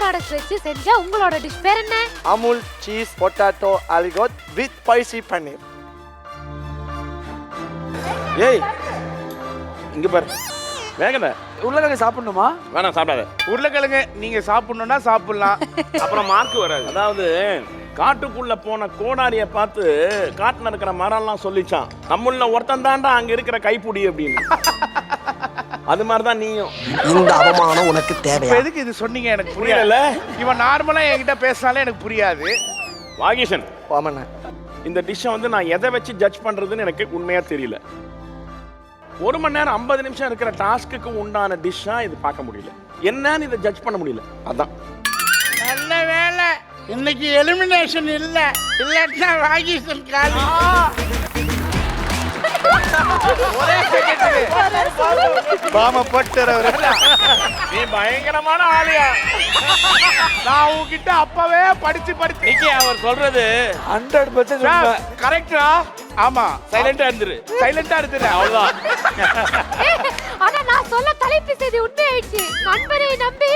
Product வச்சு செஞ்ச உங்களோட டிஷ் பேர் என்ன? Amul cheese potato aligot with spicy paneer. ஏய் இங்க பாரு வேகல உருளைக்கிழங்கு சாப்பிடணுமா? வேணாம் சாப்பிடாத. உருளைக்கிழங்கு நீங்க சாப்பிடணும்னா சாப்பிடலாம், அப்புறம் மார்க் வராது. அதாவது காட்டுக்குள்ள போன கோடாரிய பார்த்து காட்டுல இருக்கிற மரம்லாம் சொல்லிச்சான், நம்மள ஒருத்தன் தாண்டா அங்க இருக்கிற கைப்புடி அப்படின்னு. அது மாதிரிதான் நீயும். இந்த அவமானம் உனக்கு தேவையா? எதுக்கு இது சொன்னீங்க எனக்கு புரியல. இவன் நார்மலா என்கிட்ட பேசினாலே எனக்கு புரியாது. வாகீசன், ஆமாண்ணே. இந்த டிஷ்ஷை வந்து நான் எதை வச்சு ஜட்ஜ் பண்றதுன்னு எனக்கு உண்மையா தெரியல. 1 மணி நேரம் 50 நிமிஷம் இருக்கிற டாஸ்க்கு உண்டான டிஷ்ஷா இது பார்க்க முடியல. என்னன்னு இதை ஜட்ஜ் பண்ண முடியல. அதான் நல்ல வேலை இன்னைக்கு எலிமினேஷன் இல்ல, இல்லாட்டினா வாகீசன் காலி. ஒரே செகண்ட் பாம பட்டறவரே. நீ பயங்கரமான ஆளியா. நான் உன்கிட்ட அப்பவே படிச்சு இன்னைக்கு அவர் சொல்றது 100% கரெக்டா? ஆமா, சைலண்டா இருந்துரு. சைலண்டா இருந்துரு, அவ்வளவுதான். ஆனா நான் சொல்ல தலைப்பு செய்தி உண்மையாயிடுச்சு. நண்பரை நம்பி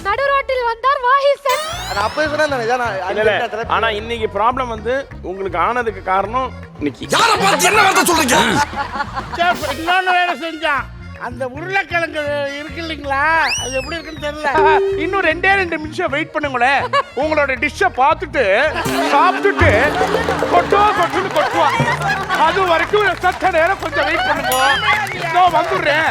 நடு ரோட்டில் வந்தார் வாஹிசன். நான் அப்பவே சொன்னேன். இல்ல, இல்ல. ஆனா இன்னைக்கு ப்ராப்ளம் வந்து உங்களுக்கு ஆனதுக்கு காரணம் நிக்கி. யார பார்த்து என்ன வார்த்தை சொல்றீங்க? செஃப் இன்னொன்னு வேலை செஞ்சான். அந்த உருளைக்கிழங்கு இருக்கு இல்லைங்களா, அது எப்படி இருக்குன்னு தெரியல. இன்னும் 2 நிமிஷம் வெயிட் பண்ணுங்களேன். உங்களோட டிஷ்ஷை பார்த்துட்டு சாப்பிட்டுட்டு கொட்டுன்னு கொட்டுவான். அது வரைக்கும் சத்த நேரம் கொஞ்சம் வெயிட் பண்ணுங்க. வந்துடுறேன்.